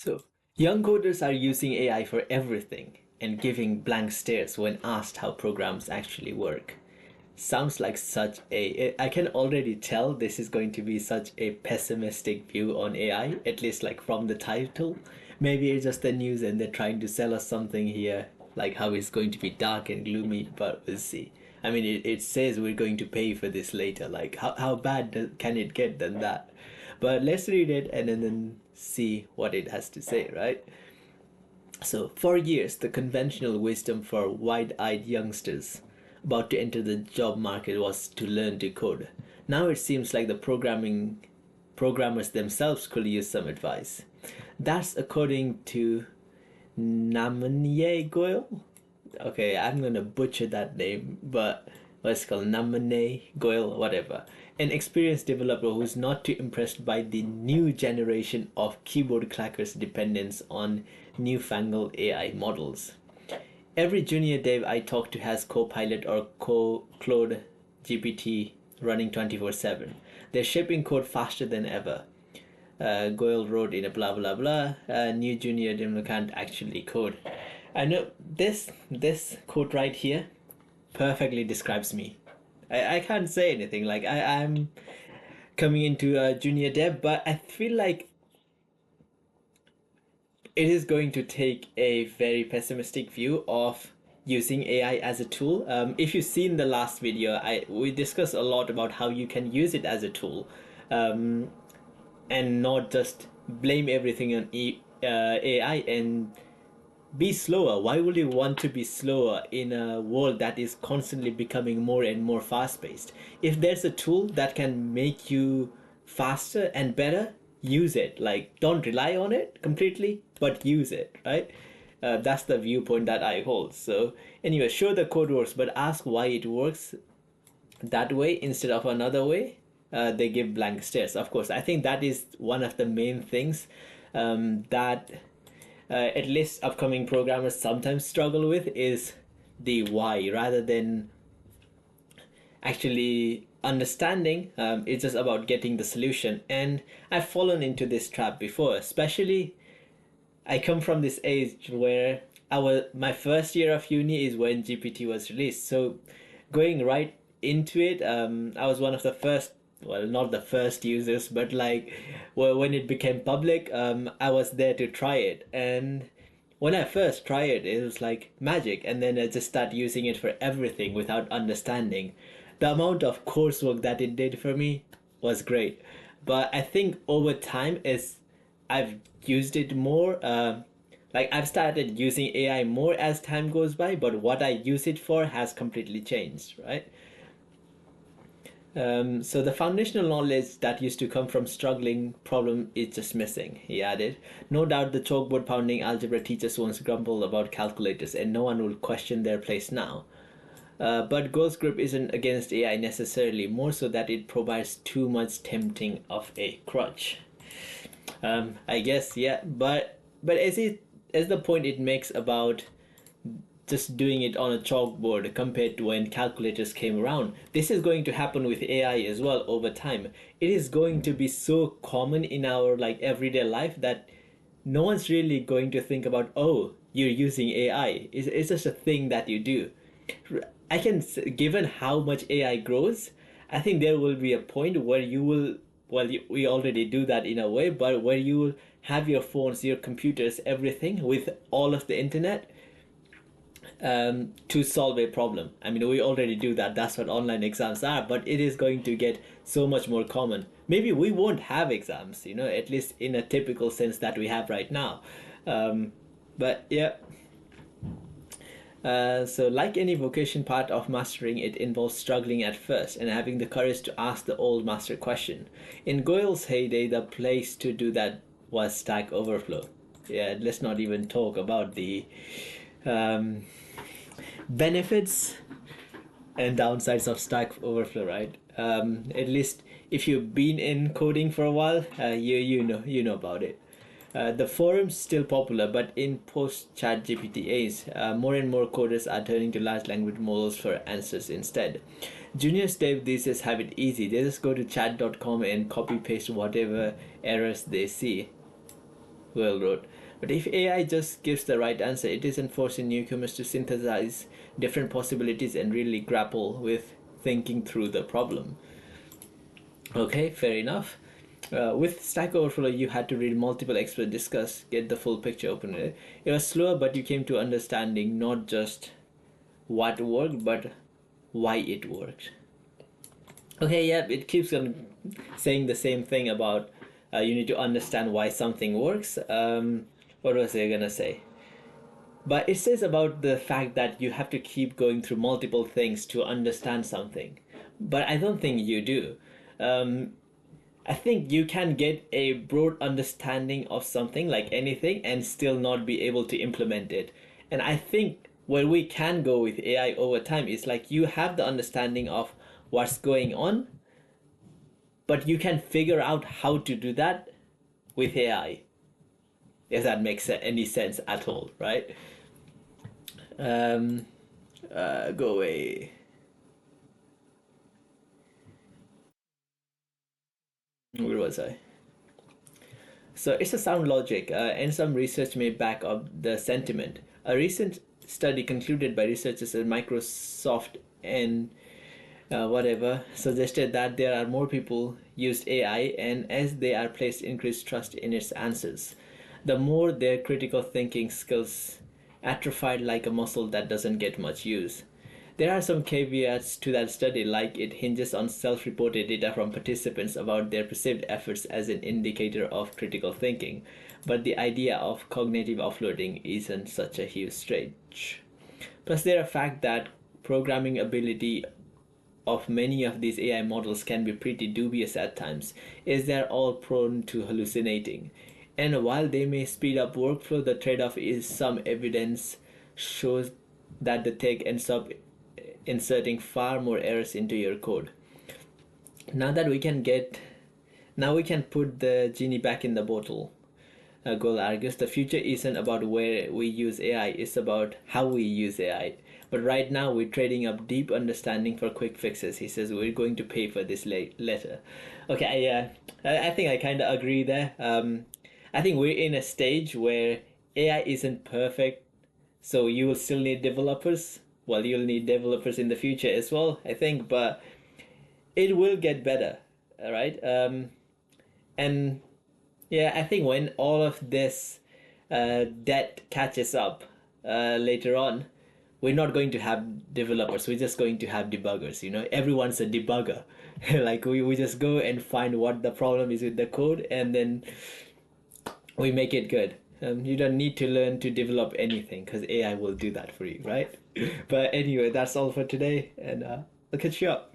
So, young coders are using AI for everything and giving blank stares when asked how programs actually work. Sounds like such a. I can already tell this is going to be such a pessimistic view on AI, at least like from the title. Maybe it's just the news and they're trying to sell us something here, like how it's going to be dark and gloomy, but we'll see. I mean, it says we're going to pay for this later. Like, how bad can it get than that? But let's read it and then see what it has to say, right? So, for years, the conventional wisdom for wide eyed youngsters about to enter the job market was to learn to code. Now it seems like the programmers themselves could use some advice. That's according to Namanye Goyle. Okay, I'm gonna butcher that name, but let's call Namane Goyle, whatever. An experienced developer who's not too impressed by the new generation of keyboard clackers' dependence on newfangled AI models. Every junior dev I talk to has Copilot or Claude GPT running 24/7. They're shipping code faster than ever. Goyle wrote in a blah blah blah. New junior dev can't actually code. I know this quote right here perfectly describes me. I can't say anything. Like I'm coming into a junior dev, but I feel like it is going to take a very pessimistic view of using AI as a tool. If you've seen the last video, we discussed a lot about how you can use it as a tool, and not just blame everything on AI and be slower. Why would you want to be slower in a world that is constantly becoming more and more fast paced? If there's a tool that can make you faster and better, use it. Like, don't rely on it completely, but use it, right? That's the viewpoint that I hold. So, anyway, sure, the code works, but ask why it works that way instead of another way. They give blank stares. Of course, I think that is one of the main things that at least upcoming programmers sometimes struggle with is the why rather than actually understanding. It's just about getting the solution, and I've fallen into this trap before. Especially I come from this age where my first year of uni is when GPT was released, so going right into it, I was one of the first, well, not the first users, but like, well, when it became public, I was there to try it. And when I first tried it, it was like magic. And then I just started using it for everything without understanding. The amount of coursework that it did for me was great. But I think over time, as I've used it more, like I've started using AI more as time goes by, but what I use it for has completely changed, right? So the foundational knowledge that used to come from struggling problem is just missing, he added. No doubt the chalkboard pounding algebra teachers once grumbled about calculators and no one will question their place now. But Gold's grip isn't against AI necessarily, more so that it provides too much tempting of a crutch. I guess, yeah, but as the point it makes about just doing it on a chalkboard compared to when calculators came around. This is going to happen with AI as well over time. It is going to be so common in our like everyday life that no one's really going to think about, oh, you're using AI. It's just a thing that you do. Given how much AI grows, I think there will be a point where you will, well, we already do that in a way, but where you will have your phones, your computers, everything with all of the internet to solve a problem. I mean, we already do that. That's what online exams are, but it is going to get so much more common. Maybe we won't have exams, at least in a typical sense that we have right now. But yeah. So, like any vocation, part of mastering it involves struggling at first and having the courage to ask the old master question. In Goyle's heyday, the place to do that was Stack Overflow. Yeah, let's not even talk about the um, benefits and downsides of Stack Overflow, right? At least if you've been in coding for a while, you know about it. The forum's still popular, but in post-chat GPT age, more and more coders are turning to large language models for answers instead. Juniors dev these days have it easy. They just go to chat.com and copy paste whatever errors they see. well wrote. But if AI just gives the right answer, it isn't forcing newcomers to synthesize different possibilities and really grapple with thinking through the problem. Okay, fair enough. With Stack Overflow, you had to read multiple experts discuss, get the full picture open. It was slower, but you came to understanding not just what worked, but why it worked. Okay, yeah, it keeps on saying the same thing about you need to understand why something works. What was I gonna say? But it says about the fact that you have to keep going through multiple things to understand something. But I don't think you do. Um, I think you can get a broad understanding of something like anything and still not be able to implement it. And I think where we can go with AI over time is like you have the understanding of what's going on, but you can figure out how to do that with AI, if that makes any sense at all, right? Um, go away. Where was I? So it's a sound logic, and some research may back up the sentiment. A recent study concluded by researchers at Microsoft and whatever suggested that there are more people used AI, and as they are placed increased trust in its answers, the more their critical thinking skills atrophied like a muscle that doesn't get much use. There are some caveats to that study, like it hinges on self reported data from participants about their perceived efforts as an indicator of critical thinking, but the idea of cognitive offloading isn't such a huge stretch. Plus, there are fact that programming ability of many of these AI models can be pretty dubious at times, as they're all prone to hallucinating. And while they may speed up workflow, the trade off is some evidence shows that the tech ends up inserting far more errors into your code. Now that we can get, now we can put the genie back in the bottle. Goal argues the future isn't about where we use AI, it's about how we use AI. But right now we're trading up deep understanding for quick fixes. He says we're going to pay for this later. Okay, I think I kind of agree there. I think we're in a stage where AI isn't perfect, so you will still need developers. Well, you'll need developers in the future as well, I think, but it will get better, all right? And yeah, I think when all of this debt catches up later on, we're not going to have developers. We're just going to have debuggers. You know, everyone's a debugger. Like we just go and find what the problem is with the code, and then we make it good. You don't need to learn to develop anything because AI will do that for you, right? But anyway, that's all for today, and I'll catch you up.